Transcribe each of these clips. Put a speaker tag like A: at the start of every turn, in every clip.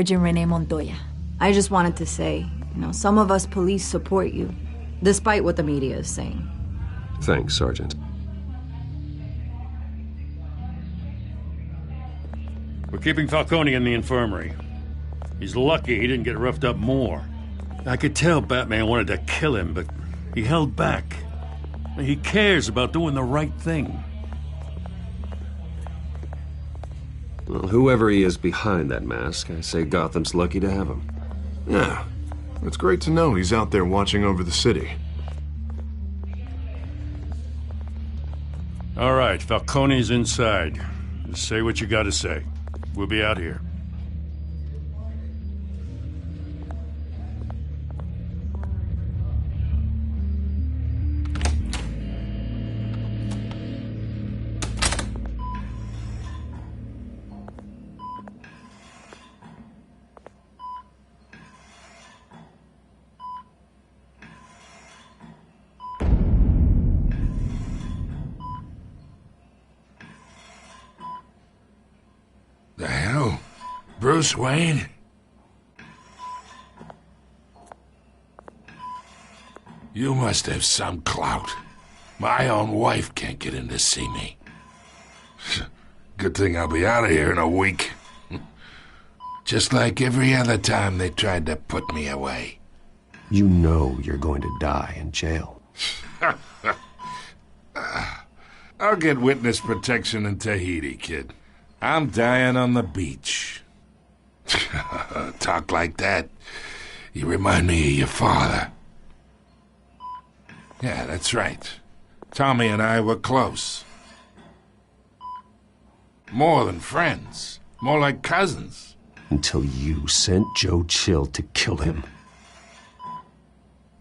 A: Sergeant Renee Montoya. I just wanted to say, some of us police support you, despite what the media is saying.
B: Thanks, Sergeant.
C: We're keeping Falcone in the infirmary. He's lucky he didn't get roughed up more. I could tell Batman wanted to kill him, but he held back. He cares about doing the right thing.
B: Well, whoever he is behind that mask, I say Gotham's lucky to have him.
D: Yeah, it's great to know he's out there watching over the city.
C: All right, Falcone's inside. Just say what you gotta say. We'll be out here.
E: The hell? Bruce Wayne? You must have some clout. My own wife can't get in to see me. Good thing I'll be out of here in a week. Just like every other time they tried to put me away.
B: You know you're going to die in jail.
E: I'll get witness protection in Tahiti, kid. I'm dying on the beach. Talk like that. You remind me of your father. Yeah, that's right. Tommy and I were close. More than friends. More like cousins.
B: Until you sent Joe Chill to kill him.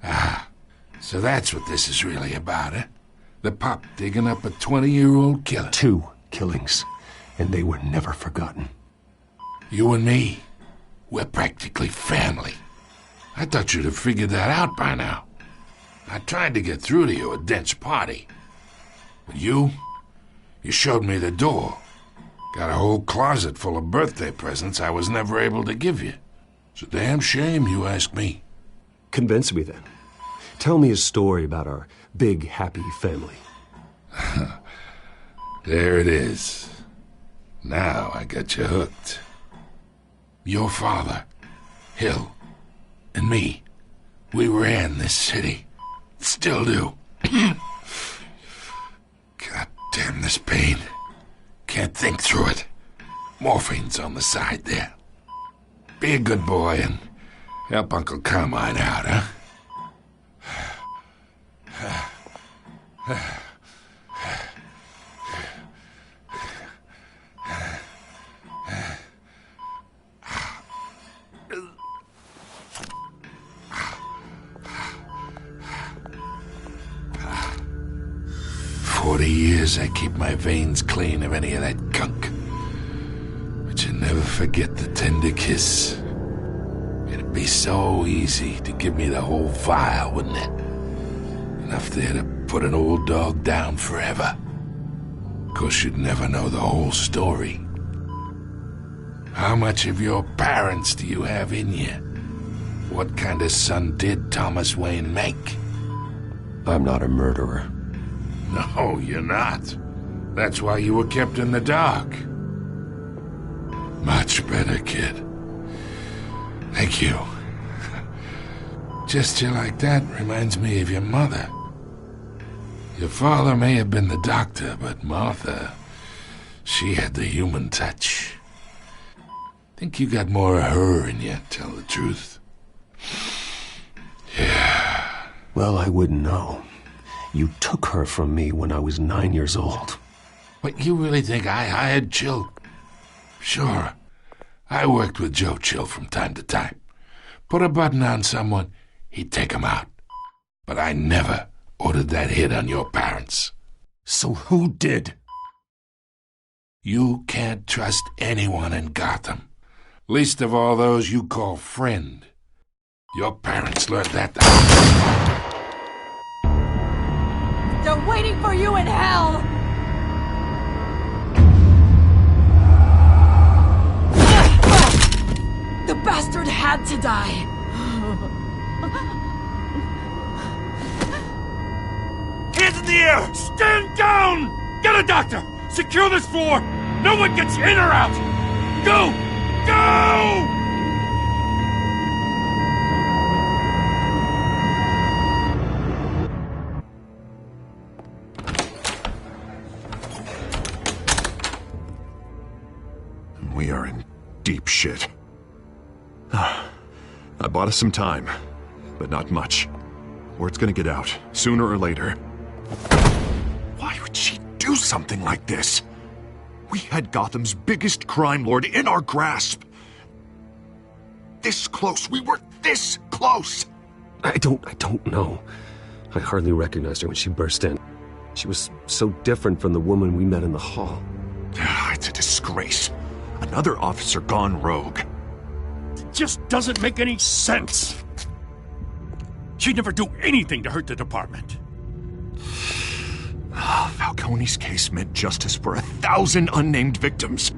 E: Ah, so that's what this is really about, eh? The pup digging up a 20-year-old killer.
B: 2 killings. And they were never forgotten.
E: You and me, we're practically family. I thought you'd have figured that out by now. I tried to get through to you at Dent's party. But you showed me the door. Got a whole closet full of birthday presents I was never able to give you. It's a damn shame you ask me.
B: Convince me then. Tell me a story about our big, happy family.
E: There it is. Now I got you hooked. Your father, Hill, and me, we ran this city. Still do. God damn this pain. Can't think through it. Morphine's on the side there. Be a good boy and help Uncle Carmine out, huh? 40 years I keep my veins clean of any of that gunk. But you never forget the tender kiss. It'd be so easy to give me the whole vial, wouldn't it? Enough there to put an old dog down forever. Of course, you'd never know the whole story. How much of your parents do you have in you? What kind of son did Thomas Wayne make?
B: I'm not a murderer.
E: No, you're not. That's why you were kept in the dark. Much better, kid. Thank you. Gesture like that reminds me of your mother. Your father may have been the doctor, but Martha, she had the human touch. Think you got more of her in you, tell the truth. Yeah.
B: Well, I wouldn't know. You took her from me when I was 9 years old.
E: What, you really think I hired Chill? Sure. I worked with Joe Chill from time to time. Put a button on someone, he'd take him out. But I never ordered that hit on your parents.
B: So who did?
E: You can't trust anyone in Gotham. Least of all those you call friend. Your parents learned that.
A: They're waiting for you in hell! The had to die.
C: Hands in the air! Stand down! Get a doctor! Secure this floor! No one gets in or out! Go! Go!
D: We are in deep shit. I bought us some time, but not much. Word's gonna get out, sooner or later. Why would she do something like this? We had Gotham's biggest crime lord in our grasp. This close. We were this close.
B: I don't know. I hardly recognized her when she burst in. She was so different from the woman we met in the hall.
D: It's a disgrace. Another officer gone rogue.
C: It just doesn't make any sense. She'd never do anything to hurt the department.
D: Falcone's case meant justice for 1,000 unnamed victims.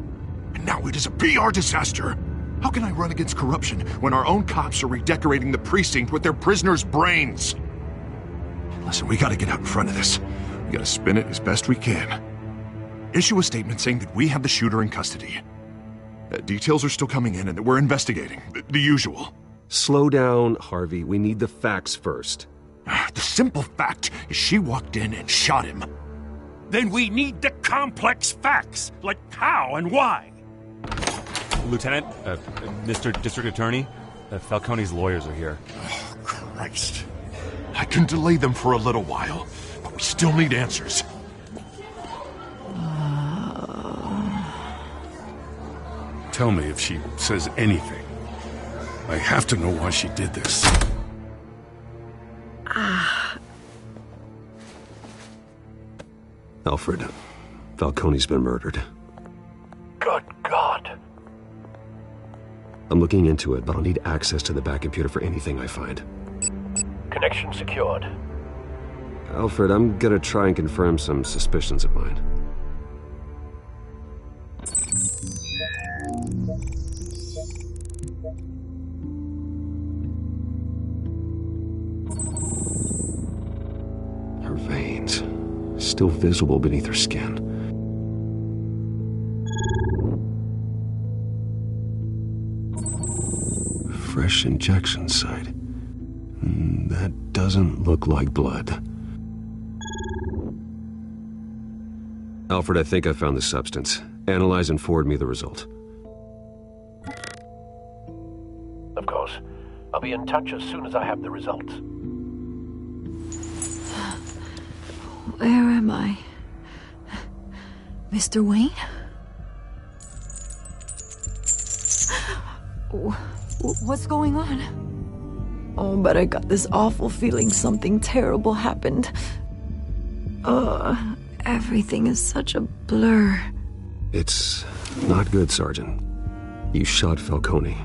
D: And now it is a PR disaster. How can I run against corruption when our own cops are redecorating the precinct with their prisoners' brains? Listen, we gotta get out in front of this. We gotta spin it as best we can. Issue a statement saying that we have the shooter in custody. Details are still coming in and that we're investigating. The usual.
B: Slow down, Harvey. We need the facts first.
D: The simple fact is she walked in and shot him.
C: Then we need the complex facts, like how and why.
F: Lieutenant, Mr. District Attorney, Falcone's lawyers are here.
C: Oh, Christ.
D: I can delay them for a little while, but we still need answers.
C: Tell me if she says anything. I have to know why she did this.
B: Alfred, Falcone's been murdered.
G: Good God.
B: I'm looking into it, but I'll need access to the back computer for anything I find.
G: Connection secured.
B: Alfred, I'm gonna try and confirm some suspicions of mine. Her veins, still visible beneath her skin. Fresh injection site. That doesn't look like blood. Alfred, I think I found the substance. Analyze and forward me the result.
G: Of course. I'll be in touch as soon as I have the results.
A: Where am I? Mr. Wayne? What's going on? Oh, but I got this awful feeling something terrible happened. Everything is such a blur.
B: It's not good, Sergeant. You shot Falcone.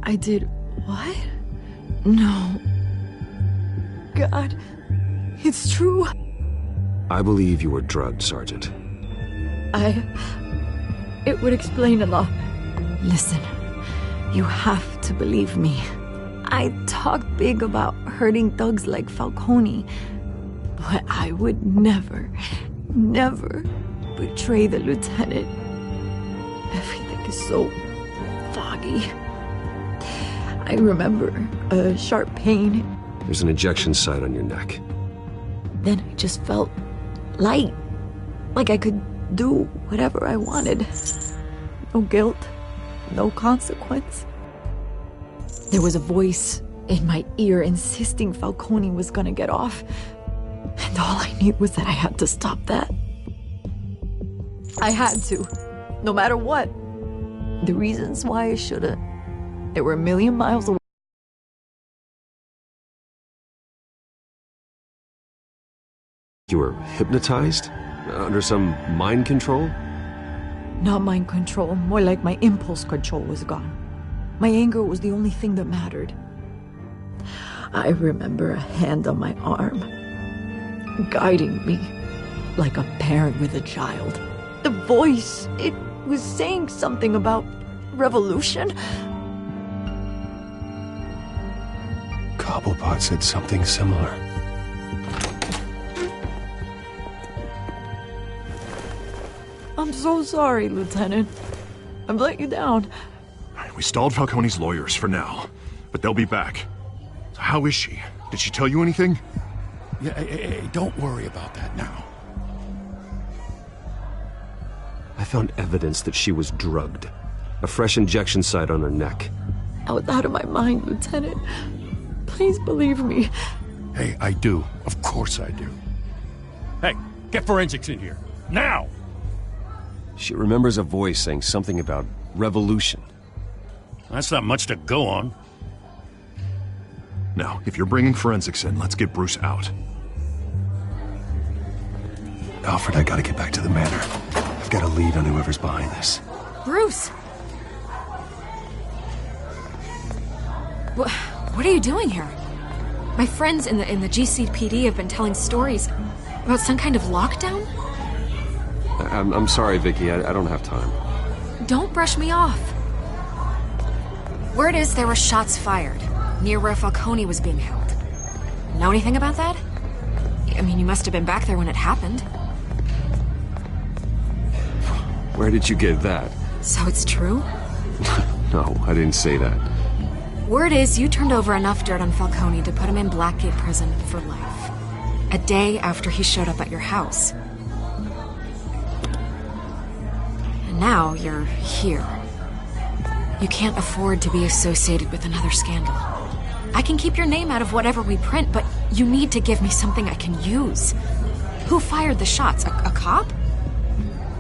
A: I did what? No. God, it's true.
B: I believe you were drugged, Sergeant.
A: It would explain a lot. Listen, you have to believe me. I talked big about hurting thugs like Falcone, but I would never betray the lieutenant. Everything is so foggy. I remember a sharp pain.
B: There's an injection site on your neck.
A: Then I just felt light, like I could do whatever I wanted. No guilt, no consequence. There was a voice in my ear insisting Falcone was gonna get off. And all I knew was that I had to stop that. I had to, no matter what. The reasons why I shouldn't, they were a million miles away.
B: You were hypnotized? Under some mind control?
A: Not mind control, more like my impulse control was gone. My anger was the only thing that mattered. I remember a hand on my arm, guiding me like a parent with a child. The voice, it was saying something about revolution.
B: Cobblepot said something similar.
A: I'm so sorry, Lieutenant. I've let you down.
D: We stalled Falcone's lawyers for now, but they'll be back. So how is she? Did she tell you anything?
C: Yeah, hey, don't worry about that now.
B: I found evidence that she was drugged. A fresh injection site on her neck.
A: I was out of my mind, Lieutenant. Please believe me.
C: Hey, I do. Of course I do. Hey, get forensics in here. Now!
B: She remembers a voice saying something about revolution.
C: That's not much to go on.
D: Now, if you're bringing forensics in, let's get Bruce out.
B: Alfred, I gotta get back to the manor. I've got a lead on whoever's behind this.
H: Bruce! What are you doing here? My friends in the GCPD have been telling stories about some kind of lockdown?
B: I'm sorry, Vicky. I don't have time.
H: Don't brush me off. Word is there were shots fired near where Falcone was being held. Know anything about that? I mean, you must have been back there when it happened.
B: Where did you get that?
H: So it's true?
B: No, I didn't say that.
H: Word is you turned over enough dirt on Falcone to put him in Blackgate Prison for life. A day after he showed up at your house. And now you're here. You can't afford to be associated with another scandal. I can keep your name out of whatever we print, but you need to give me something I can use. Who fired the shots? A cop?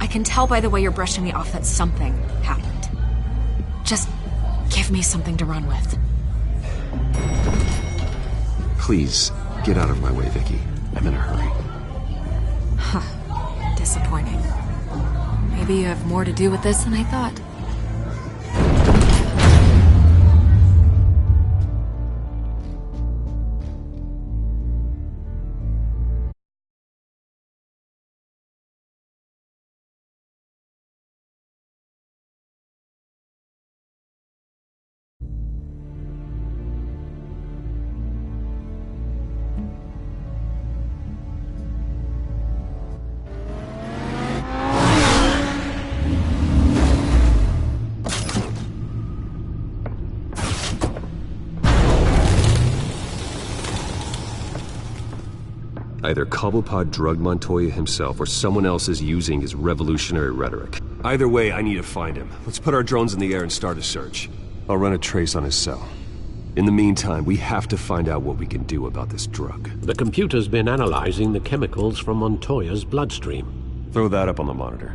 H: I can tell by the way you're brushing me off that something happened. Just give me something to run with.
B: Please, get out of my way, Vicky. I'm in a hurry.
H: Huh. Disappointing. Maybe you have more to do with this than I thought.
B: Either Cobblepot drugged Montoya himself, or someone else is using his revolutionary rhetoric. Either way, I need to find him. Let's put our drones in the air and start a search. I'll run a trace on his cell. In the meantime, we have to find out what we can do about this drug.
I: The computer's been analyzing the chemicals from Montoya's bloodstream.
B: Throw that up on the monitor.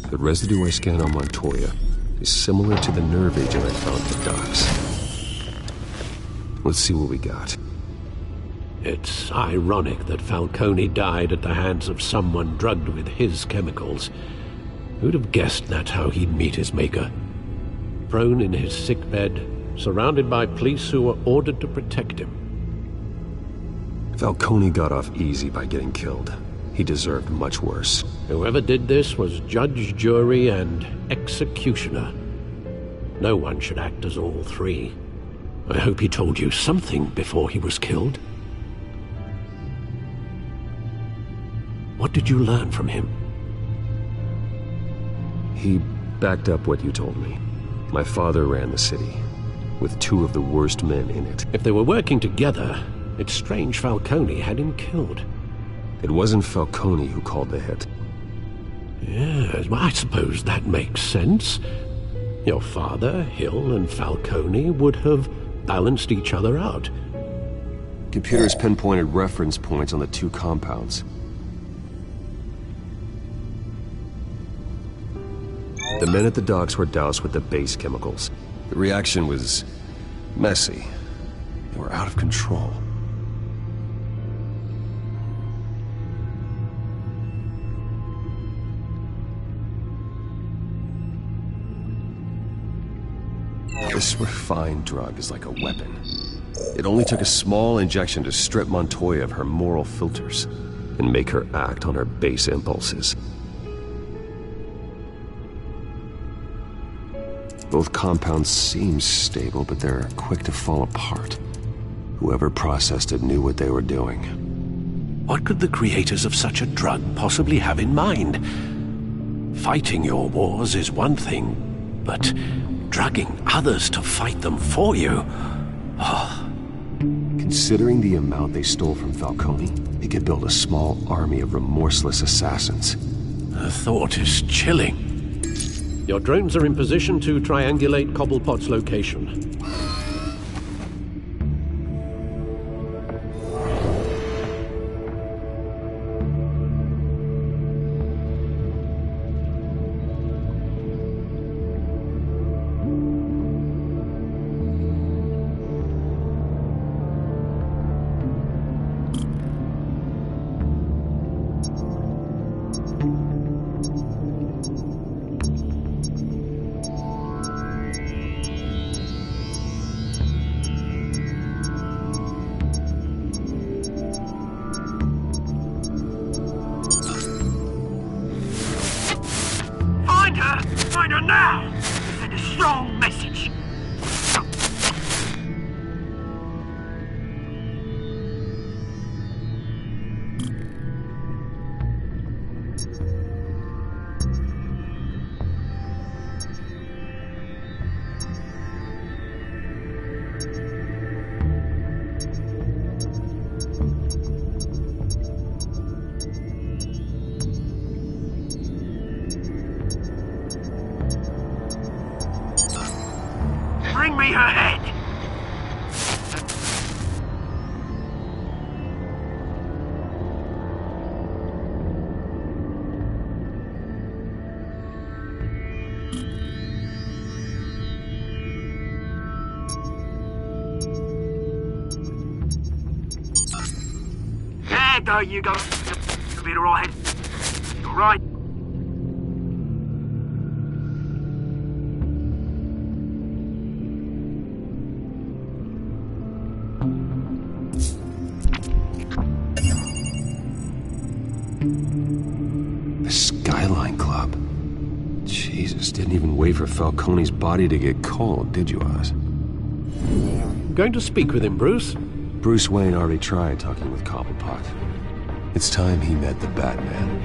B: The residue I scanned on Montoya is similar to the nerve agent I found at the docks. Let's see what we got.
I: It's ironic that Falcone died at the hands of someone drugged with his chemicals. Who'd have guessed that's how he'd meet his maker? Prone in his sickbed, surrounded by police who were ordered to protect him.
B: Falcone got off easy by getting killed. He deserved much worse.
I: Whoever did this was judge, jury, and executioner. No one should act as all three. I hope he told you something before he was killed. What did you learn from him?
B: He backed up what you told me. My father ran the city, with two of the worst men in it.
I: If they were working together, it's strange Falcone had him killed.
B: It wasn't Falcone who called the hit.
I: Yes, well, I suppose that makes sense. Your father, Hill, and Falcone would have balanced each other out.
B: Computers pinpointed reference points on the two compounds. The men at the docks were doused with the base chemicals. The reaction was messy. They were out of control. This refined drug is like a weapon. It only took a small injection to strip Montoya of her moral filters and make her act on her base impulses. Both compounds seem stable, but they're quick to fall apart. Whoever processed it knew what they were doing.
I: What could the creators of such a drug possibly have in mind? Fighting your wars is one thing, but drugging others to fight them for you? Oh.
B: Considering the amount they stole from Falcone, they could build a small army of remorseless assassins.
I: The thought is chilling. Your drones are in position to triangulate Cobblepot's location.
J: Find her now! Send a strong message. Bring me her head! There you go. You'll be alright. You're right.
B: The Skyline Club. Jesus, didn't even wait for Falcone's body to get cold, did you, Oz?
I: Going to speak with him, Bruce?
B: Bruce Wayne already tried talking with Cobblepot. It's time he met the Batman.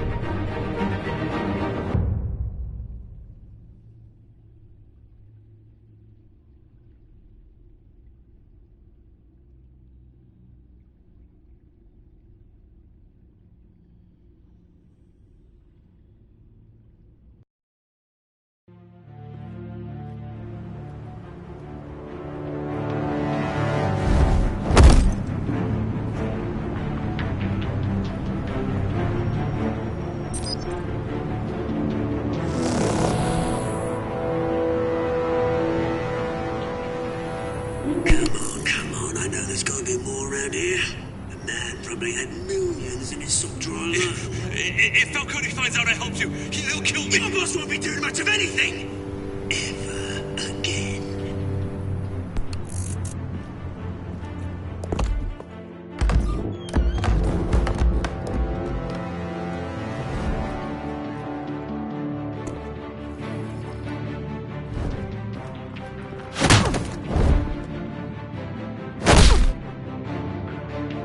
K: Come on, I know there's gotta be more around here. The man probably had millions in his sock drawer alone.
L: If Falcone finds out I helped you, he'll kill me.
K: Your boss won't be doing much of anything! Ever again.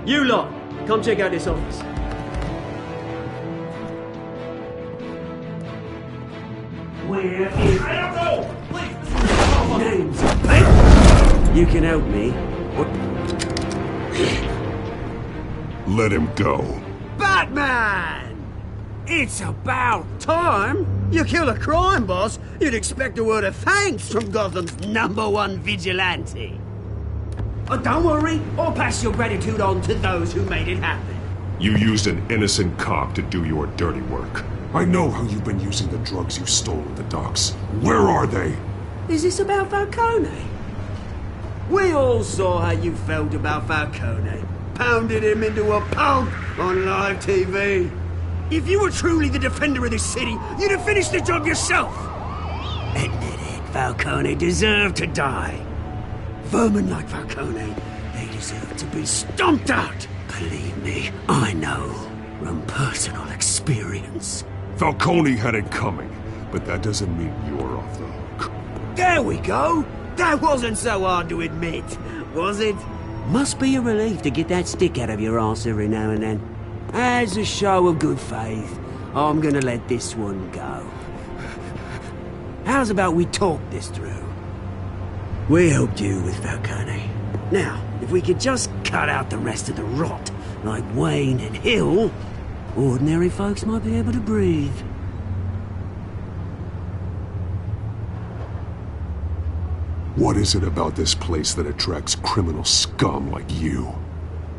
M: You lot, come check out this office.
K: Where is... I don't know! Please! Names. You can help me.
D: Let him go.
J: Batman! It's about time. You kill a crime boss, you'd expect a word of thanks from Gotham's #1 vigilante. Oh, don't worry, I'll pass your gratitude on to those who made it happen.
D: You used an innocent cop to do your dirty work. I know how you've been using the drugs you stole at the docks. Where are they?
J: Is this about Falcone? We all saw how you felt about Falcone. Pounded him into a pulp on live TV. If you were truly the defender of this city, you'd have finished the job yourself. Admit it, Falcone deserved to die. Vermin like Falcone, they deserve to be stomped out. Believe me, I know from personal experience.
D: Falcone had it coming, but that doesn't mean you're off the hook.
J: There we go! That wasn't so hard to admit, was it? Must be a relief to get that stick out of your arse every now and then. As a show of good faith, I'm gonna let this one go. How's about we talk this through? We helped you with Falcone. Now, if we could just cut out the rest of the rot, like Wayne and Hill, ordinary folks might be able to breathe.
D: What is it about this place that attracts criminal scum like you?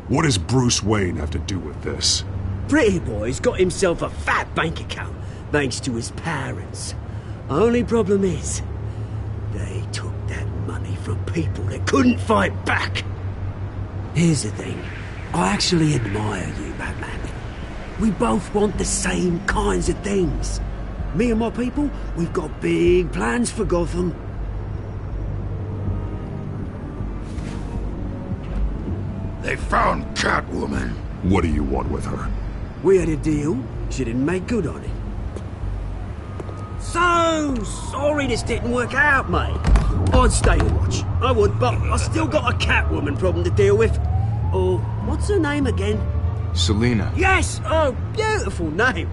D: What does Bruce Wayne have to do with this?
J: Pretty Boy's got himself a fat bank account, thanks to his parents. Only problem is, they took that money from people that couldn't fight back. Here's the thing. I actually admire you, Batman. We both want the same kinds of things. Me and my people, we've got big plans for Gotham.
D: They found Catwoman. What do you want with her?
J: We had a deal. She didn't make good on it. So sorry this didn't work out, mate. I'd stay to watch. I would, but I still got a Catwoman problem to deal with. Oh, what's her name again?
N: Selina.
J: Yes! Oh, beautiful name.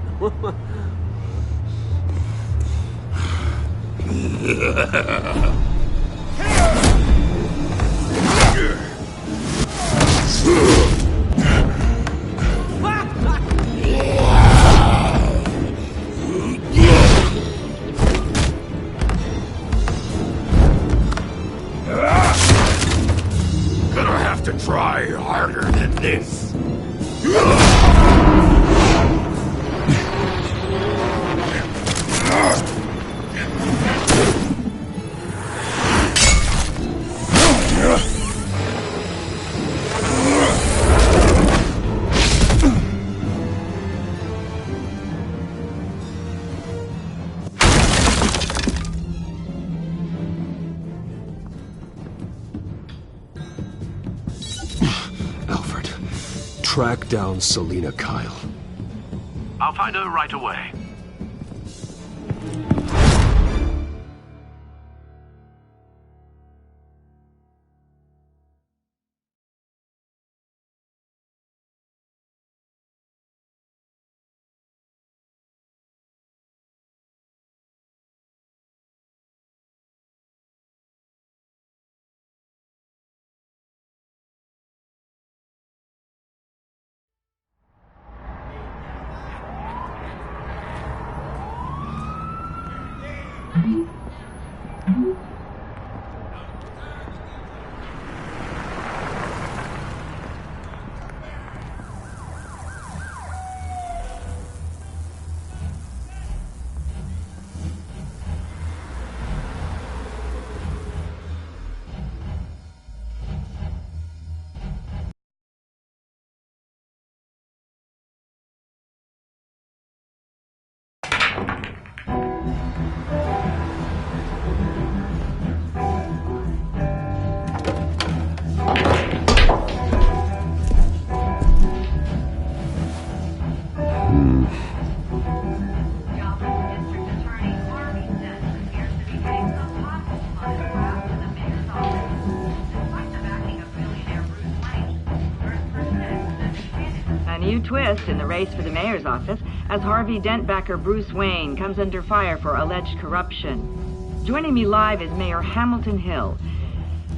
D: Gonna have to try harder than this.
B: Track down Selina Kyle.
G: I'll find her right away.
O: Twist in the race for the mayor's office as Harvey Dent-backer Bruce Wayne comes under fire for alleged corruption. Joining me live is Mayor Hamilton Hill.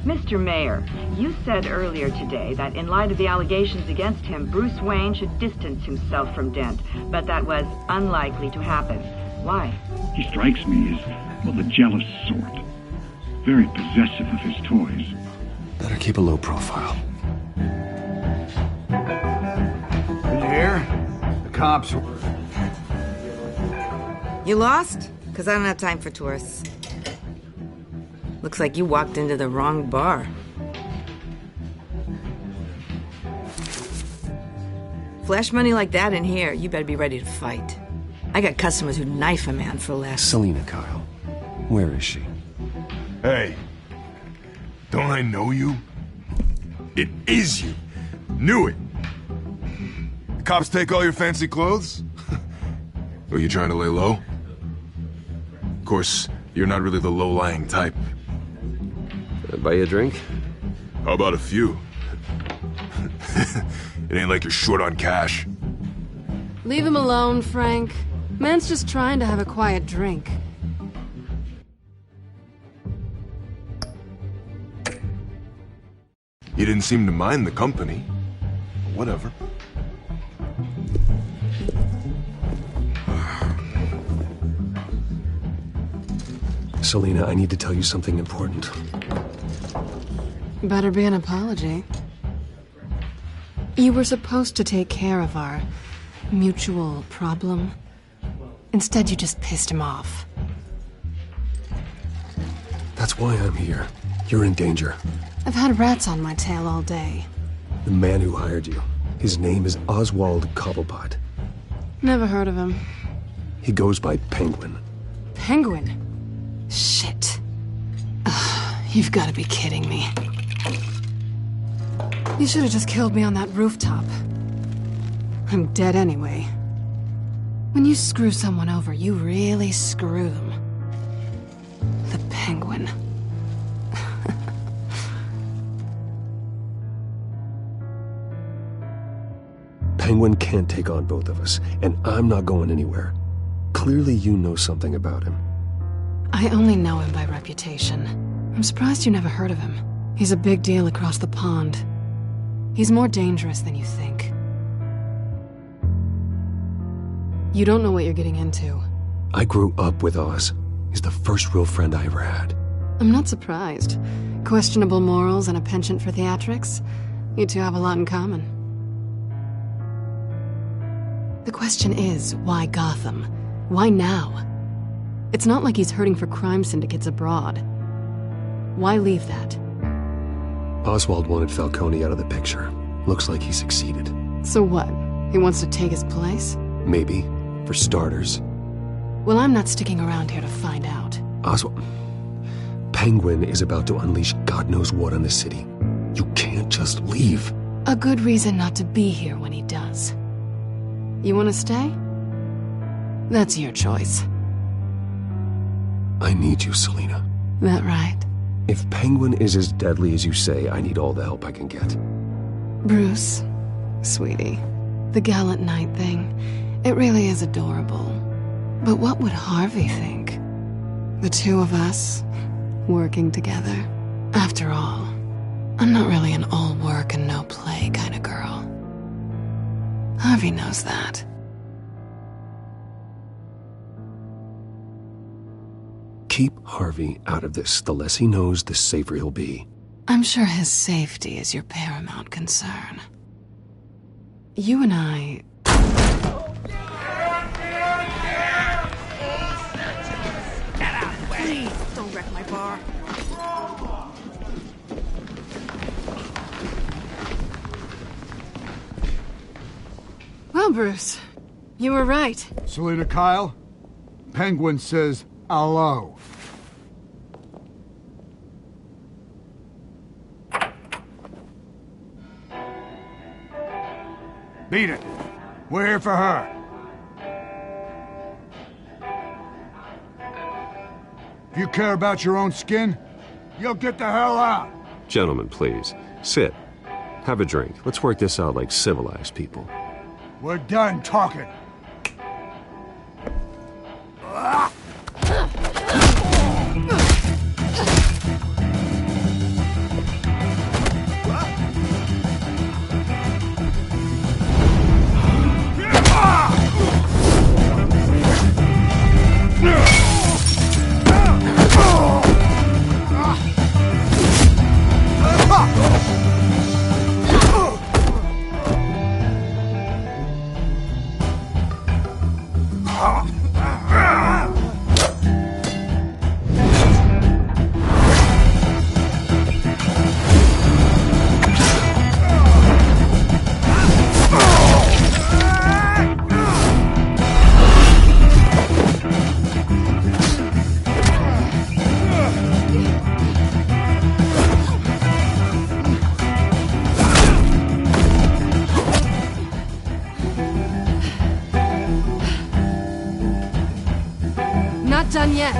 O: Mr. Mayor, you said earlier today that in light of the allegations against him, Bruce Wayne should distance himself from Dent, but that was unlikely to happen. Why?
P: He strikes me as, well, the jealous sort. Very possessive of his toys.
B: Better keep a low profile.
N: The cops were...
Q: You lost? Because I don't have time for tourists. Looks like you walked into the wrong bar. Flash money like that in here, you better be ready to fight. I got customers who'd knife a man for less.
B: Selina Kyle. Where is she?
D: Hey. Don't I know you? It is you. Knew it.
N: Cops take all your fancy clothes?
D: Are you trying to lay low? Of course,
N: You're not really the low-lying type.
B: Buy you a drink?
N: How about a few? It ain't like you're short on cash.
R: Leave him alone, Frank. Man's just trying to have a quiet drink.
N: You didn't seem to mind the company. Whatever.
B: Selina, I need to tell you something important.
R: Better be an apology. You were supposed to take care of our mutual problem. Instead, you just pissed him off.
B: That's why I'm here. You're in danger.
R: I've had rats on my tail all day.
B: The man who hired you. His name is Oswald Cobblepot.
R: Never heard of him.
B: He goes by Penguin.
R: Penguin? Shit. Ugh, you've got to be kidding me. You should have just killed me on that rooftop. I'm dead anyway. When you screw someone over, you really screw them. The Penguin.
B: Penguin can't take on both of us, and I'm not going anywhere. Clearly you know something about him.
R: I only know him by reputation. I'm surprised you never heard of him. He's a big deal across the pond. He's more dangerous than you think. You don't know what you're getting into.
B: I grew up with Oz. He's the first real friend I ever had.
R: I'm not surprised. Questionable morals and a penchant for theatrics. You two have a lot in common. The question is, why Gotham? Why now? It's not like he's hurting for crime syndicates abroad. Why leave that?
B: Oswald wanted Falcone out of the picture. Looks like he succeeded.
R: So what? He wants to take his place?
B: Maybe. For starters.
R: Well, I'm not sticking around here to find out.
B: Oswald... Penguin is about to unleash God knows what on the city. You can't just leave.
R: A good reason not to be here when he does. You want to stay? That's your choice.
B: I need you, Selina.
R: That right?
B: If Penguin is as deadly as you say, I need all the help I can get.
R: Bruce, sweetie, the gallant knight thing, it really is adorable. But what would Harvey think? The two of us, working together. After all, I'm not really an all work and no play kind of girl. Harvey knows that.
B: Keep Harvey out of this. The less he knows, the safer he'll be.
R: I'm sure his safety is your paramount concern. You and I...
Q: Get out of the way! Please, don't wreck my bar.
R: Well, Bruce, you were right.
S: Selina Kyle, Penguin says hello. Beat it. We're here for her. If you care about your own skin, you'll get the hell out.
B: Gentlemen, please. Sit. Have a drink. Let's work this out like civilized people.
S: We're done talking.
R: Not done yet.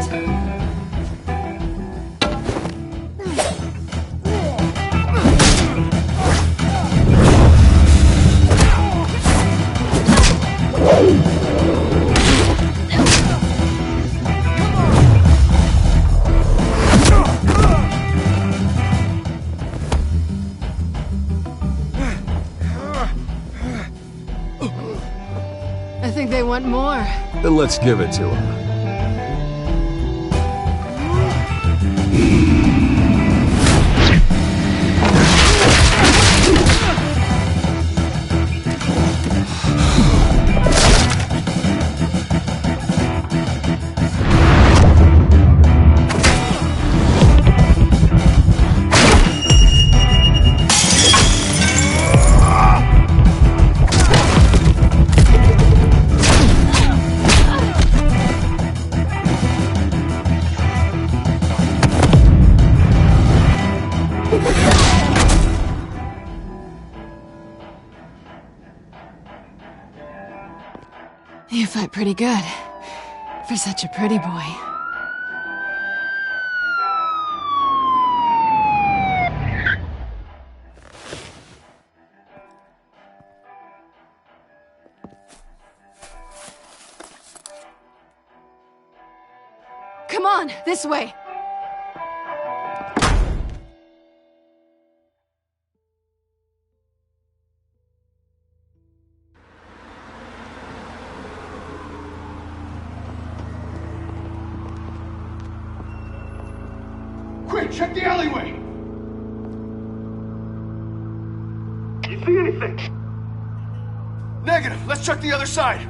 R: want more.
B: Then let's give it to him.
R: You fight pretty good. For such a pretty boy. Come on, this way!
D: Quick, check the alleyway!
J: You see anything?
D: Negative. Let's check the other side.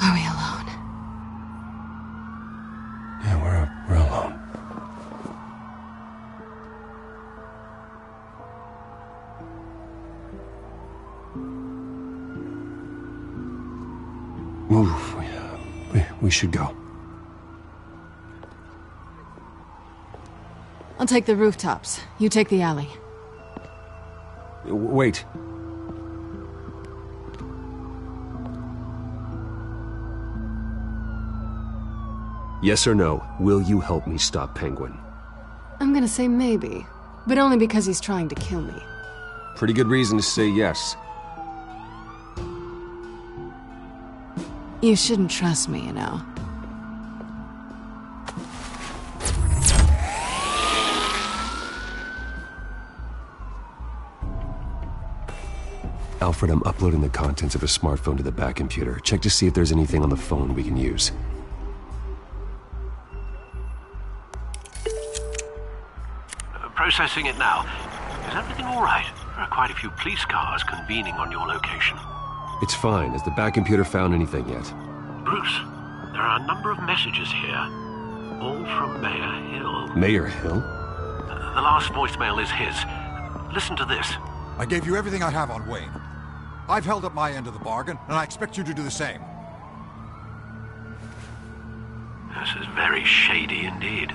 R: Are we alone?
B: Yeah, we're alone. Move. We should go.
R: I'll take the rooftops. You take the alley.
B: Wait. Yes or no, will you help me stop Penguin?
R: I'm gonna say maybe, but only because he's trying to kill me.
B: Pretty good reason to say yes.
R: You shouldn't trust me, you know.
B: Alfred, I'm uploading the contents of a smartphone to the back computer. Check to see if there's anything on the phone we can use.
G: Processing it now. Is everything all right? There are quite a few police cars convening on your location.
B: It's fine. Has the back computer found anything yet?
G: Bruce, there are a number of messages here. All from Mayor Hill.
B: Mayor Hill?
G: The last voicemail is his. Listen to this.
T: I gave you everything I have on Wayne. I've held up my end of the bargain, and I expect you to do the same.
G: This is very shady indeed.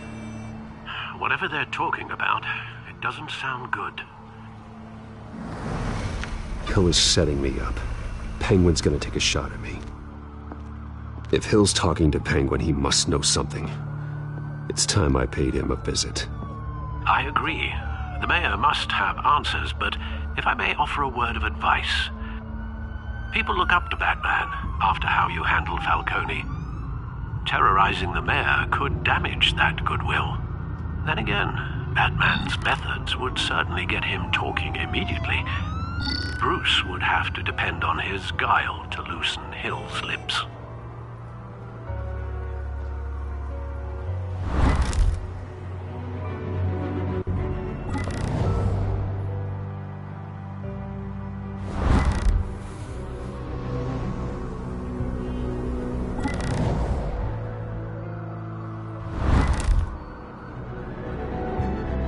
G: Whatever they're talking about, it doesn't sound good.
B: Hill is setting me up. Penguin's gonna take a shot at me. If Hill's talking to Penguin, he must know something. It's time I paid him a visit.
G: I agree. The mayor must have answers, but if I may offer a word of advice. People look up to Batman after how you handled Falcone. Terrorizing the mayor could damage that goodwill. Then again, Batman's methods would certainly get him talking immediately. Bruce would have to depend on his guile to loosen Hill's lips.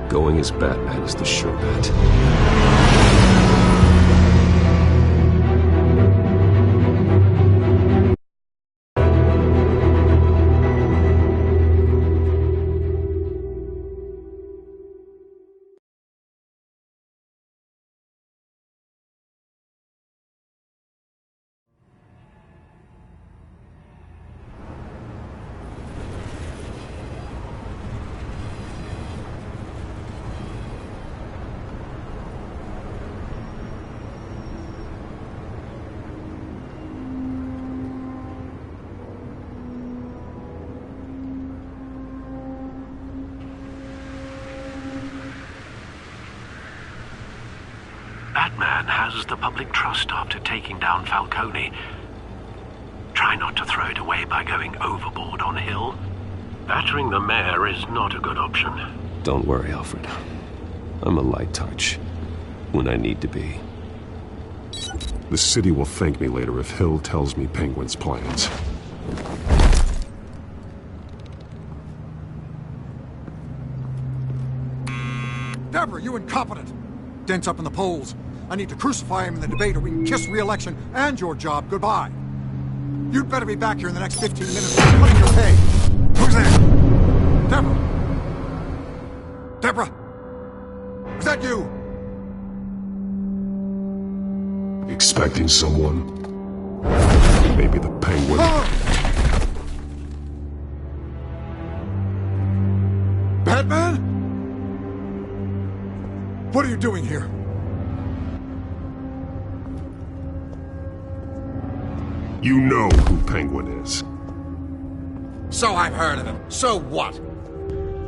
B: Going as Batman is the sure bet.
G: has the public trust after taking down Falcone. Try not to throw it away by going overboard on Hill. Battering the mayor is not a good option.
B: Don't worry, Alfred. I'm a light touch when I need to be. The city will thank me later if Hill tells me Penguin's plans.
T: Deborah, you incompetent! Dent's up in the polls. I need to crucify him in the debate or we can kiss re-election and your job goodbye. You'd better be back here in the next 15 minutes or I'm cutting your pay. Who's there? Deborah! Deborah! Is that you?
B: Expecting someone? Maybe the Penguin.
T: Batman? What are you doing here?
B: You know who Penguin is.
T: So I've heard of him. So what?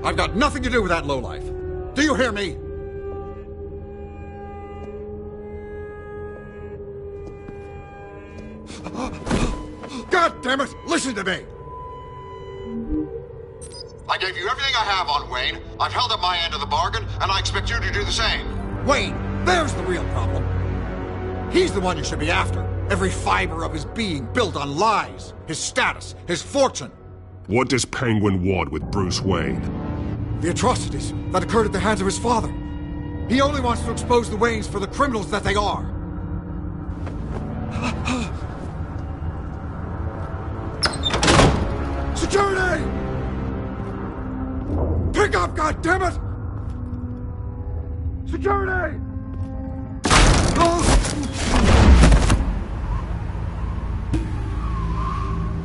T: I've got nothing to do with that lowlife. Do you hear me? God damn it! Listen to me! I gave you everything I have on Wayne. I've held up my end of the bargain, and I expect you to do the same. Wayne, there's the real problem. He's the one you should be after. Every fiber of his being built on lies. His status, his fortune.
B: What does Penguin want with Bruce Wayne?
T: The atrocities that occurred at the hands of his father. He only wants to expose the Waynes for the criminals that they are. Security! Pick up, goddammit! Security!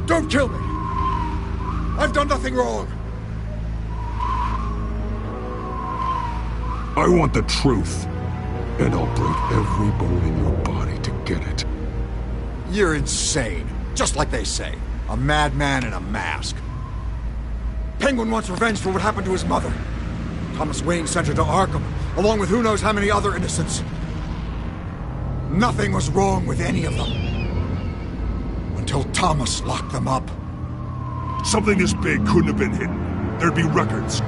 T: Don't kill me! I've done nothing wrong!
B: I want the truth, and I'll break every bone in your body to get it.
T: You're insane, just like they say. A madman in a mask. Penguin wants revenge for what happened to his mother. Thomas Wayne sent her to Arkham, along with who knows how many other innocents. Nothing was wrong with any of them. Until Thomas locked them up.
B: Something this big couldn't have been hidden. There'd be records.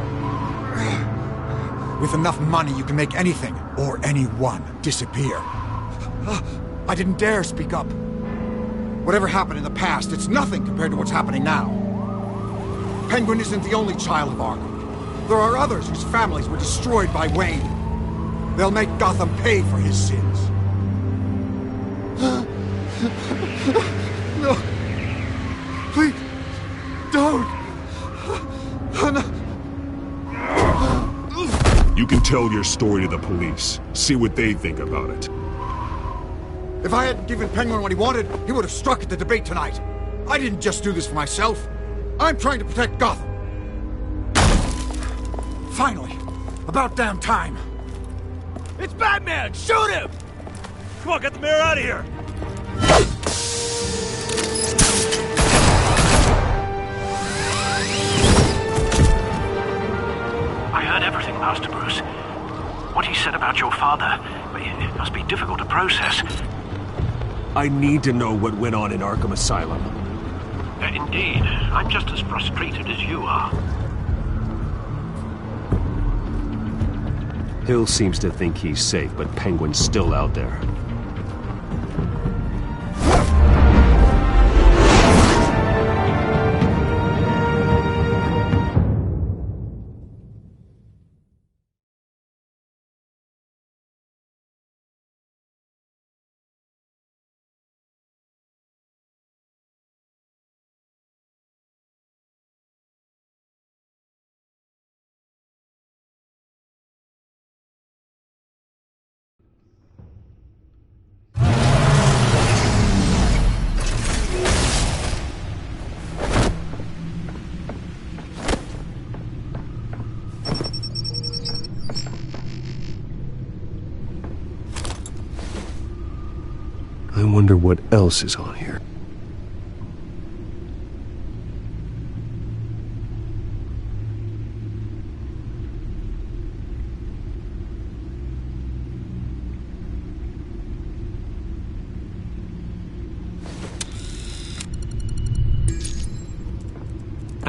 T: With enough money, you can make anything, or anyone, disappear. I didn't dare speak up. Whatever happened in the past, it's nothing compared to what's happening now. Penguin isn't the only child of Arkham. There are others whose families were destroyed by Wayne. They'll make Gotham pay for his sins. No. Please, don't.
B: You can tell your story to the police. See what they think about it.
T: If I hadn't given Penguin what he wanted, he would have struck at the debate tonight. I didn't just do this for myself. I'm trying to protect Gotham. Finally. About damn time.
L: It's Batman! Shoot him! Come on, get the mayor out of here!
G: I heard everything, Master Bruce. What he said about your father, it must be difficult to process.
B: I need to know what went on in Arkham Asylum.
G: Indeed. I'm just as frustrated as you are.
B: Hill seems to think he's safe, but Penguin's still out there. I wonder what else is on here.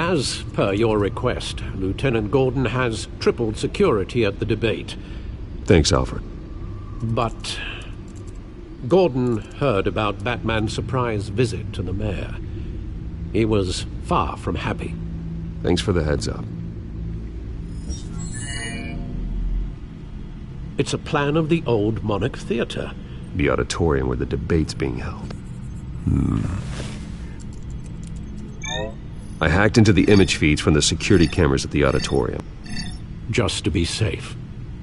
I: As per your request, Lieutenant Gordon has tripled security at the debate.
B: Thanks, Alfred.
I: But Gordon heard about Batman's surprise visit to the mayor. He was far from happy.
B: Thanks for the heads up.
I: It's a plan of the old Monarch Theater.
B: The auditorium where the debate's being held. I hacked into the image feeds from the security cameras at the auditorium.
I: Just to be safe.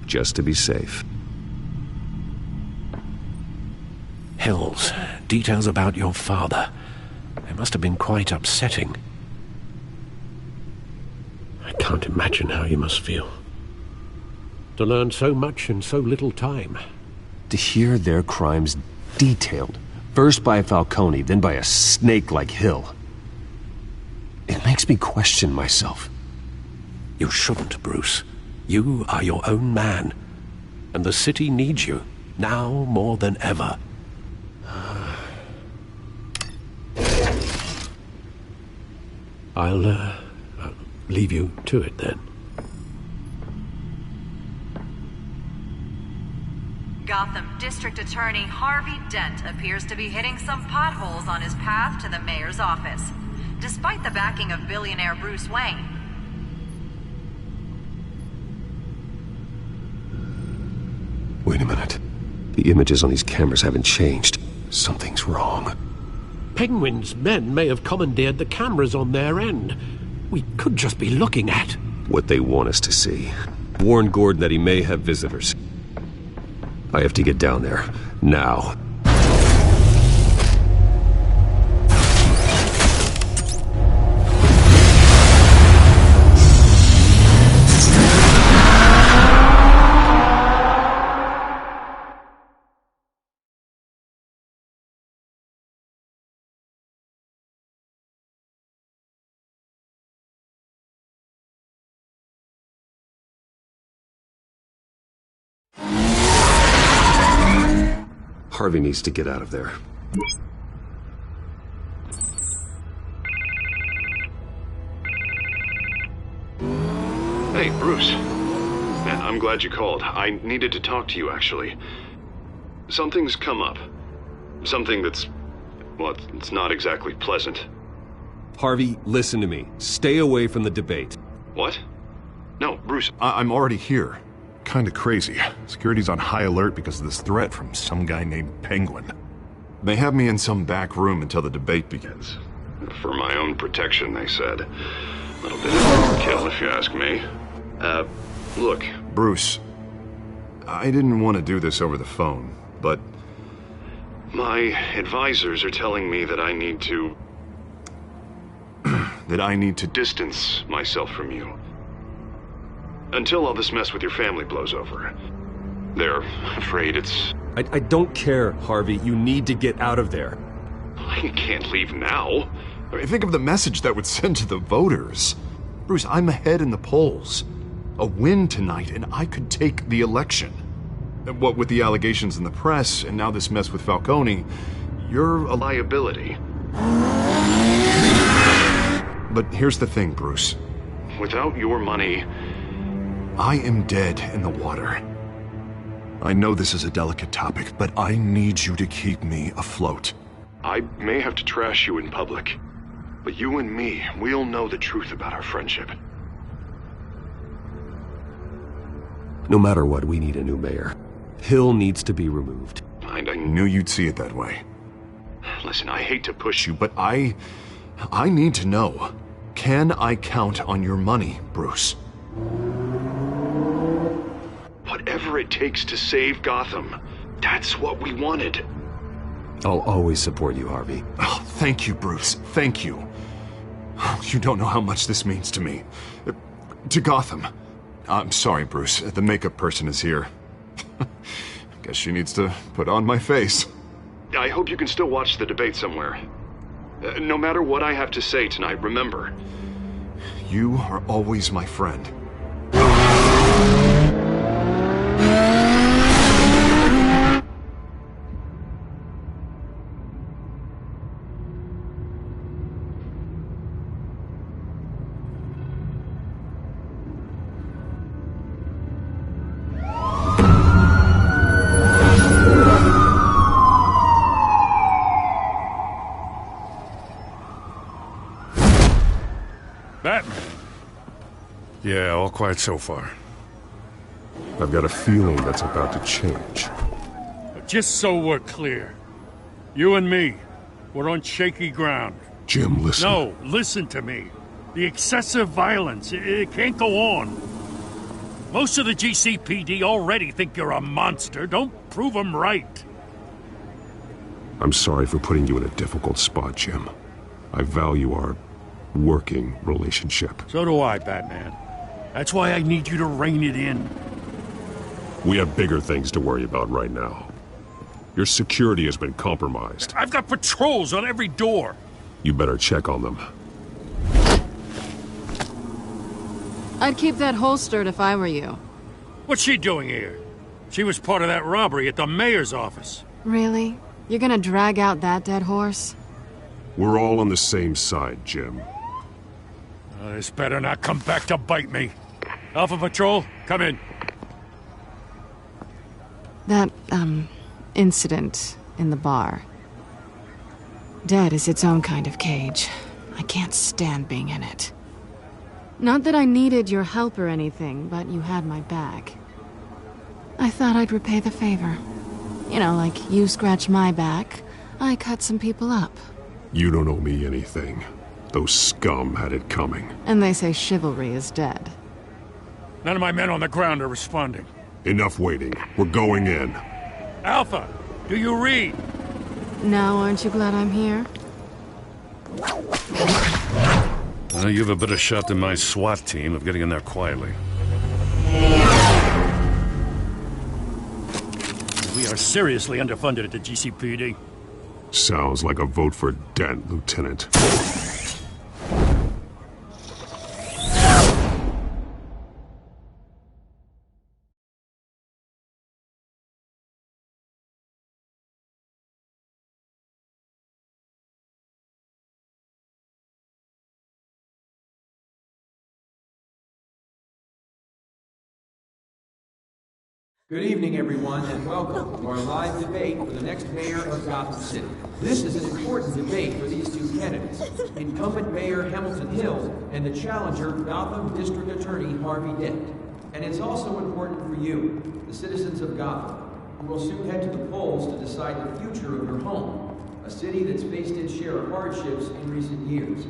B: Just to be safe.
I: Hills, details about your father. It must have been quite upsetting. I can't imagine how you must feel. To learn so much in so little time.
B: To hear their crimes detailed, first by Falcone, then by a snake like Hill. It makes me question myself.
I: You shouldn't, Bruce. You are your own man. And the city needs you, now more than ever. I'll leave you to it then.
U: Gotham District Attorney Harvey Dent appears to be hitting some potholes on his path to the mayor's office, despite the backing of billionaire Bruce Wayne.
B: Wait a minute. The images on these cameras haven't changed. Something's wrong.
I: Penguin's men may have commandeered the cameras on their end. We could just be looking at
B: what they want us to see. Warn Gordon that he may have visitors. I have to get down there. Now. Harvey needs to get out of there.
D: Hey, Bruce. Man, I'm glad you called. I needed to talk to you, actually. Something's come up. Something that's... well, it's not exactly pleasant.
B: Harvey, listen to me. Stay away from the debate.
D: What? No, Bruce, I'm already here. Kinda crazy. Security's on high alert because of this threat from some guy named Penguin. They have me in some back room until the debate begins. For my own protection, they said. A little bit of overkill, if you ask me. Look, Bruce, I didn't want to do this over the phone, but my advisors are telling me that I need to... that I need to distance myself from you. Until all this mess with your family blows over. They're afraid it's...
B: I don't care, Harvey. You need to get out of there.
D: I can't leave now. I mean, think of the message that would send to the voters. Bruce, I'm ahead in the polls. A win tonight, and I could take the election. What with the allegations in the press, and now this mess with Falcone, you're a liability. But here's the thing, Bruce. Without your money... I am dead in the water. I know this is a delicate topic, but I need you to keep me afloat. I may have to trash you in public, but you and me, we'll know the truth about our friendship.
B: No matter what, we need a new mayor. Hill needs to be removed.
D: I knew you'd see it that way. Listen, I hate to push you, but I need to know. Can I count on your money, Bruce? Whatever it takes to save Gotham, that's what we wanted.
B: I'll always support you, Harvey.
D: Oh, thank you, Bruce. Thank you. You don't know how much this means to me. To Gotham. I'm sorry, Bruce. The makeup person is here. Guess she needs to put on my face. I hope you can still watch the debate somewhere. No matter what I have to say tonight, remember, you are always my friend.
C: Batman? Yeah, all quiet so far.
B: I've got a feeling that's about to change.
C: Just so we're clear, you and me, we're on shaky ground.
B: Jim, listen.
C: No, listen to me. The excessive violence, it can't go on. Most of the GCPD already think you're a monster. Don't prove them right.
B: I'm sorry for putting you in a difficult spot, Jim. I value our working relationship.
C: So do I, Batman. That's why I need you to rein it in.
B: We have bigger things to worry about right now. Your security has been compromised.
C: I've got patrols on every door.
B: You better check on them.
R: I'd keep that holstered if I were you.
C: What's she doing here? She was part of that robbery at the mayor's office.
R: Really? You're gonna drag out that dead horse?
B: We're all on the same side, Jim.
C: This better not come back to bite me. Alpha Patrol, come in.
R: That, incident in the bar. Dead is its own kind of cage. I can't stand being in it. Not that I needed your help or anything, but you had my back. I thought I'd repay the favor. You know, like you scratch my back, I cut some people up.
B: You don't owe me anything. Those scum had it coming.
R: And they say chivalry is dead.
C: None of my men on the ground are responding.
B: Enough waiting. We're going in.
C: Alpha, do you read?
R: Now, aren't you glad I'm here?
C: Well, you have a better shot than my SWAT team of getting in there quietly. We are seriously underfunded at the GCPD.
B: Sounds like a vote for Dent, Lieutenant.
E: Good evening, everyone, and welcome to our live debate for the next mayor of Gotham City. This is an important debate for these two candidates, incumbent Mayor Hamilton Hill and the challenger, Gotham District Attorney Harvey Dent. And it's also important for you, the citizens of Gotham, who will soon head to the polls to decide the future of your home, a city that's faced its share of hardships in recent years.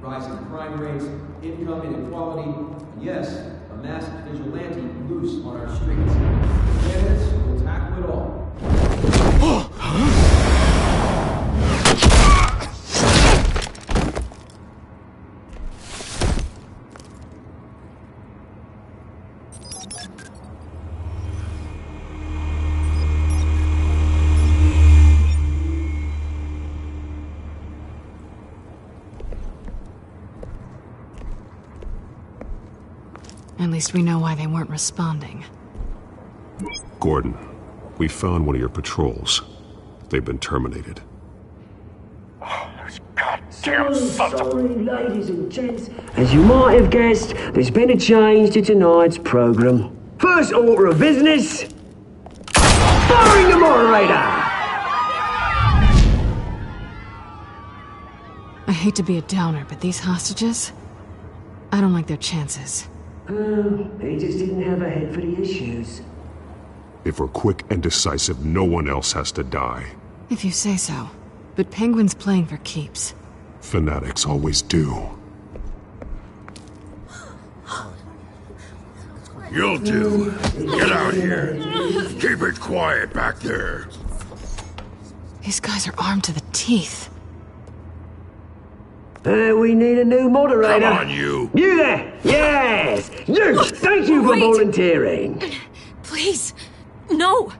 E: Rising crime rates, income inequality, and yes, a masked vigilante loose on our streets. Candidates will tackle it all.
R: At least we know why they weren't responding.
B: Gordon, we found one of your patrols. They've been terminated.
K: Oh, those goddamn sons of... Sorry, ladies and gents. As you might have guessed, there's been a change to tonight's program. First order of business... firing the moderator!
R: I hate to be a downer, but these hostages... I don't like their chances.
K: He just didn't have a head for the issues.
B: If we're quick and decisive, no one else has to die.
R: If you say so. But Penguin's playing for keeps.
B: Fanatics always do.
D: You'll do. Get out here. Keep it quiet back there.
R: These guys are armed to the teeth.
K: We need a new moderator.
D: Come on, you.
K: You there! Yes! You! Thank you for volunteering.
H: Please, no.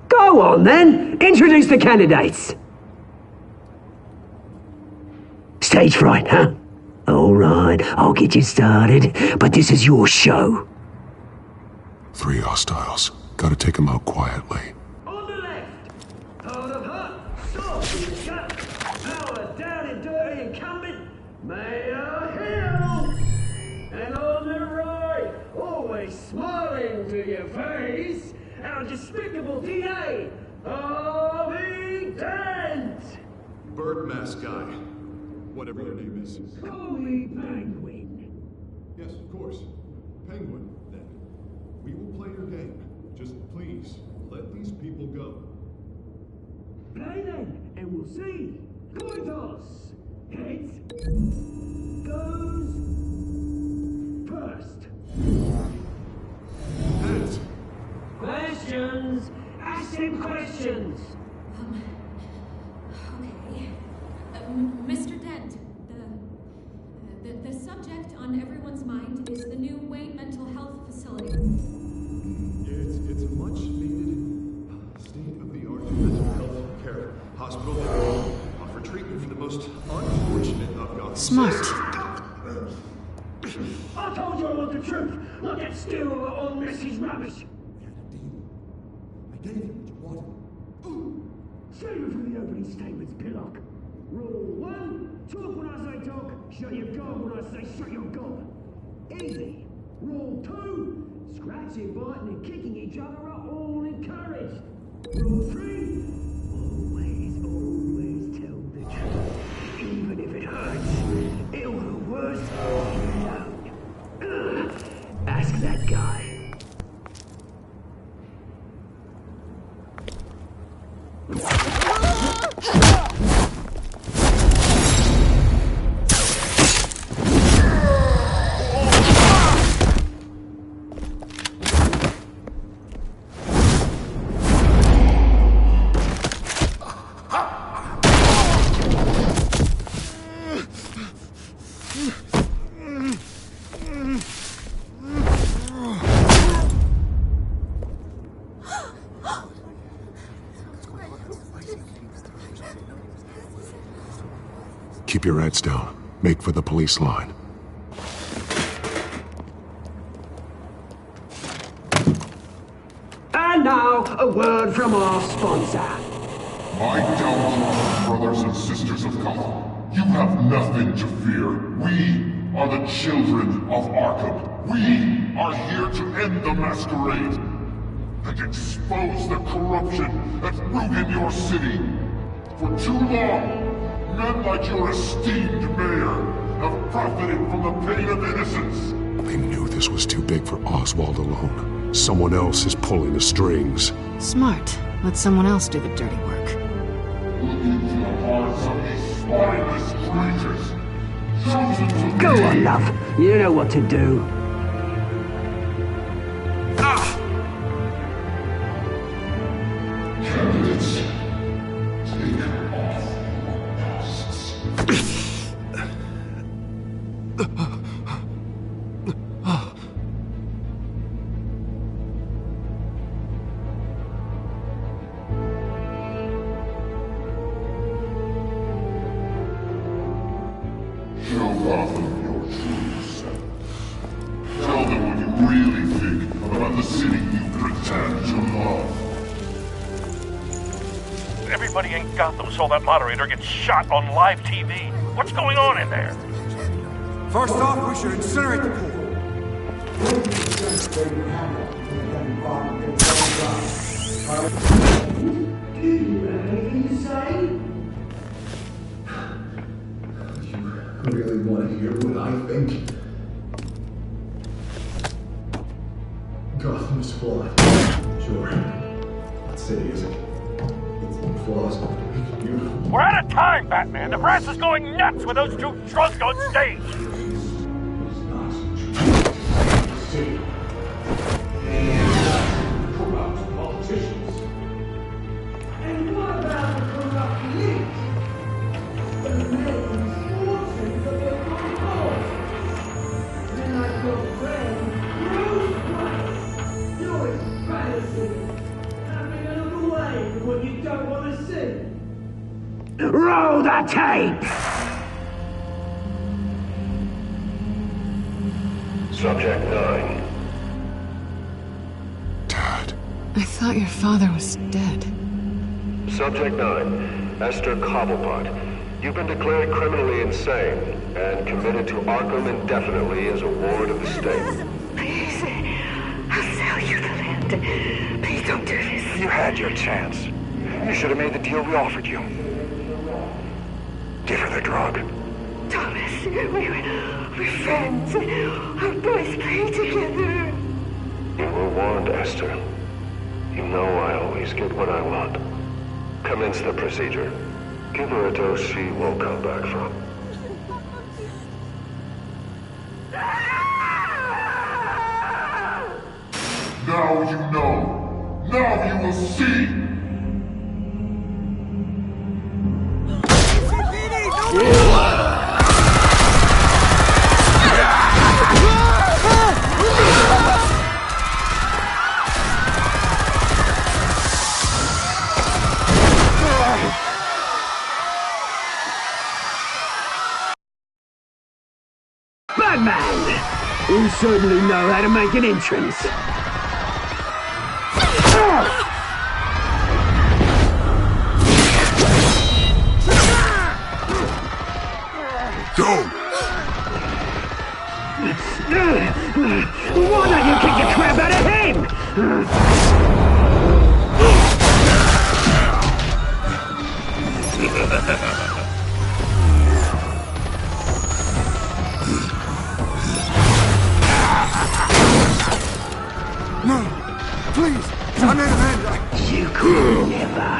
K: Go on, then. Introduce the candidates. Stage fright, huh? All right, I'll get you started, but this is your show.
B: 3 hostiles. Gotta take them out quietly.
K: On the left, hard of heart, soft in the gut, power down and dirty incumbent, Mayor Hill. And on the right, always smiling to your face, our despicable DA, Harvey Dent.
N: Bird mask guy.
D: whatever your name is.
K: Call me Penguin.
D: Yes, of course. Penguin, then. We will play your game. Just please, let these people go.
K: Play then, and we'll see. Coin toss. Heads goes first.
D: Heads.
K: Questions. Ask them questions.
F: Okay. Mr. Dent, the subject on everyone's mind is the new Wayne Mental Health Facility.
D: It's a much needed state-of-the-art mental health care hospital that offer treatment for the most unfortunate of Gotham.
R: Smart.
K: I told you I want the truth, not that stew or all Messi's rubbish.
D: I gave you what you wanted.
K: Save it for the opening statements, Pillock. Rule 1, talk when I say talk, shut your gob when I say shut your gob. Easy. Rule 2, scratching, biting and kicking each other are all encouraged. Rule 3, always tell the truth. Even if it hurts, it'll hurt worse if you don't. Ask that guy.
D: Keep your heads down. Make for the police line.
K: And now, a word from our sponsor.
V: My downfall, brothers and sisters of Gotham. You have nothing to fear. We are the children of Arkham. We are here to end the masquerade and expose the corruption that ruined your city. For too long, men like your esteemed mayor have profited from the pain of innocence.
D: I knew this was too big for Oswald alone. Someone else is pulling the strings.
R: Smart. Let someone else do the dirty work.
V: Look into the hearts of these spineless creatures. Chosen to
K: Go
V: lead.
K: on, love. You know what to do.
V: Candidates, take off your masks. Show Gotham your true self. Tell them what you really think about the city you pretend to love.
W: Everybody in Gotham saw that moderator get shot on live TV. What's going on in there?
T: First off, we should incinerate the pool.
K: Do you have anything to say?
D: You really want to hear what I think? Gotham is flawed. Sure. That city isn't. It's flaws enough to make it beautiful.
W: We're out of time, Batman. The press is going nuts with those two drunks on stage.
D: City. Corrupt politicians.
K: And what about the corrupt elite? The men fortunes of their own cause. Men like your friend, Bruce Wayne. You're embarrassing. Having another way with what you don't want to see. Roll the tape!
V: Subject 9.
R: I thought your father was dead.
V: Subject 9. Esther Cobblepot. You've been declared criminally insane and committed to Arkham indefinitely as a ward of the state.
X: Please, I'll sell you the land. Please don't do this.
L: You had your chance. You should have made the deal we offered you. Give her the drug.
X: Thomas, we're friends. Our boys play together.
G: You were warned, Esther. You know I always get what I want. Commence the procedure. Give her a dose she won't come back from.
V: Now you know. Now you will see.
J: Batman! You certainly know how to make an entrance.
V: Go!
J: Why don't you kick the crap out of him?
T: No! Please! I'm not a man!
J: You could never.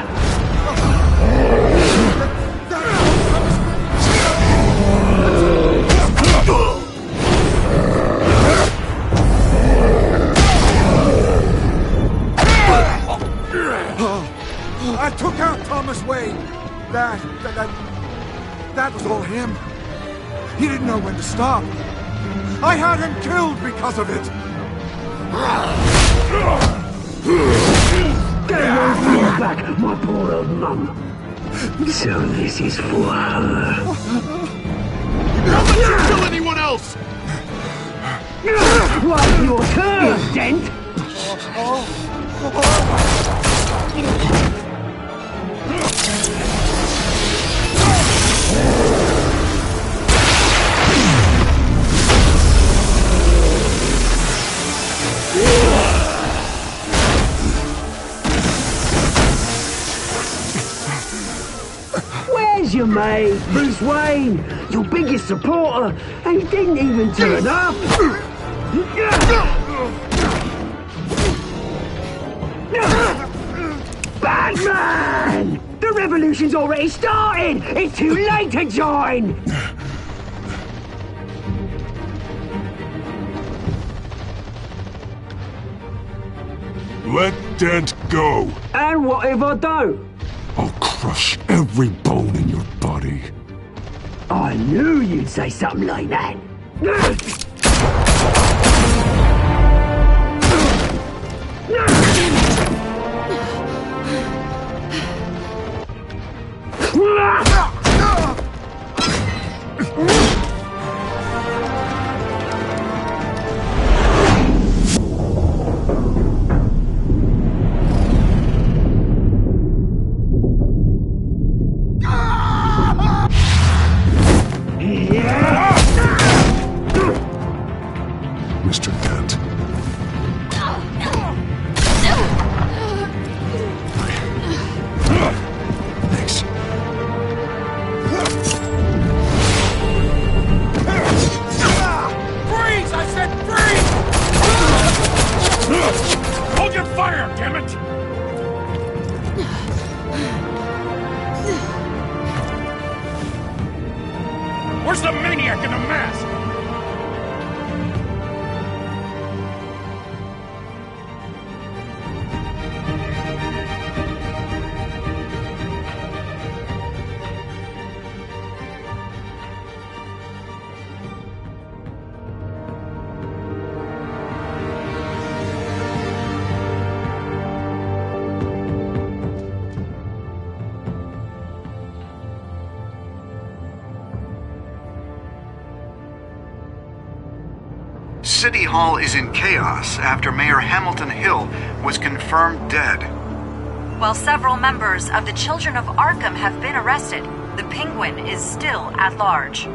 T: I took out Thomas Wayne. That was all him. He didn't know when to stop. I had him killed because of it.
J: Get away from your back, my poor old mum. So this is for her.
V: Don't let you kill anyone else!
J: What's your turn, Dent? Where's your mate, Bruce Wayne? Your biggest supporter, and he didn't even turn up. Batman! The revolution's already started! It's too late to join!
V: Let Dent go!
J: And what if I don't?
V: I'll crush every bone in your body.
J: I knew you'd say something like that.
V: Mr. Dent. Thanks.
L: Freeze! I said freeze! Hold your fire, damn it! Where's the maniac in the mask?
A: City Hall is in chaos after Mayor Hamilton Hill was confirmed dead.
U: While several members of the Children of Arkham have been arrested, the Penguin is still at large.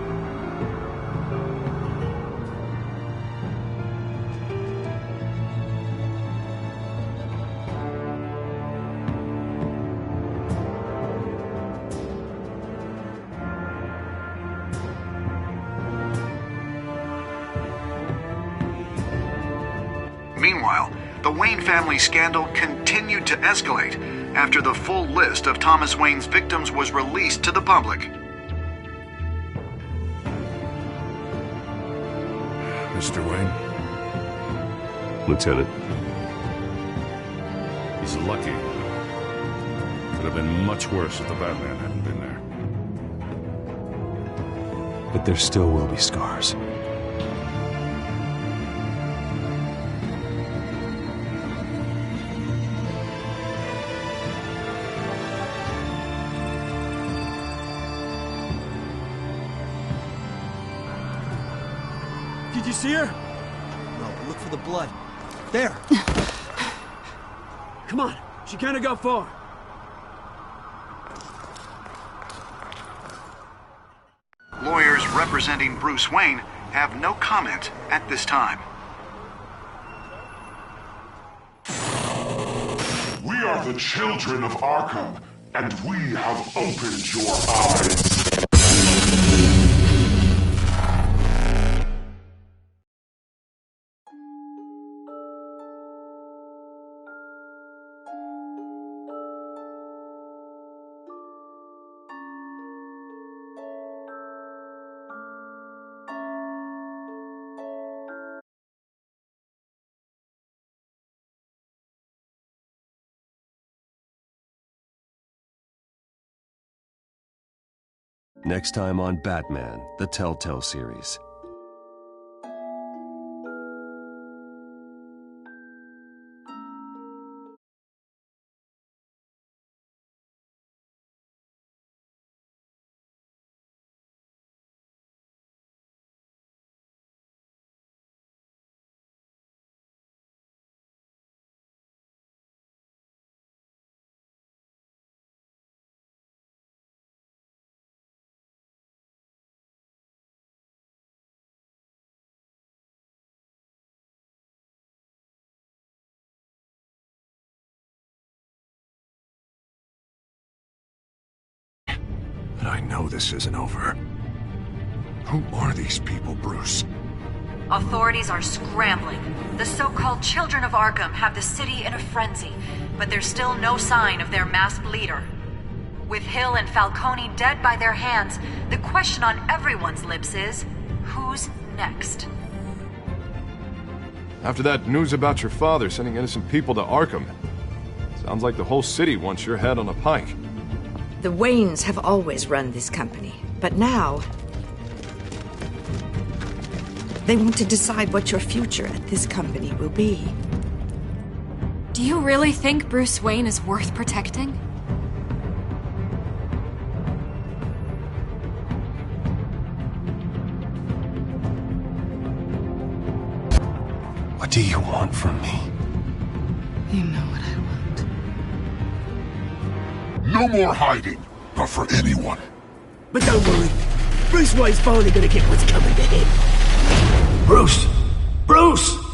A: Meanwhile, the Wayne family scandal continued to escalate after the full list of Thomas Wayne's victims was released to the public.
C: Mr. Wayne?
B: Lieutenant.
C: He's lucky. Could have been much worse if the Batman hadn't been there.
B: But there still will be scars.
J: Did you see her? No, look for the blood. There. Come on, she can't go far.
A: Lawyers representing Bruce Wayne have no comment at this time.
V: We are the children of Arkham, and we have opened your eyes.
B: Next time on Batman, the Telltale series.
D: But I know this isn't over. Who are these people, Bruce?
U: Authorities are scrambling. The so-called Children of Arkham have the city in a frenzy, but there's still no sign of their masked leader. With Hill and Falcone dead by their hands, the question on everyone's lips is, who's next?
N: After that news about your father sending innocent people to Arkham, sounds like the whole city wants your head on a pike.
X: The Waynes have always run this company, but now they want to decide what your future at this company will be.
H: Do you really think Bruce Wayne is worth protecting?
B: What do you want from me?
R: You know what I want.
V: No more hiding, not for anyone.
J: But don't worry, Bruce Wayne's finally gonna get what's coming to him.
L: Bruce! Bruce!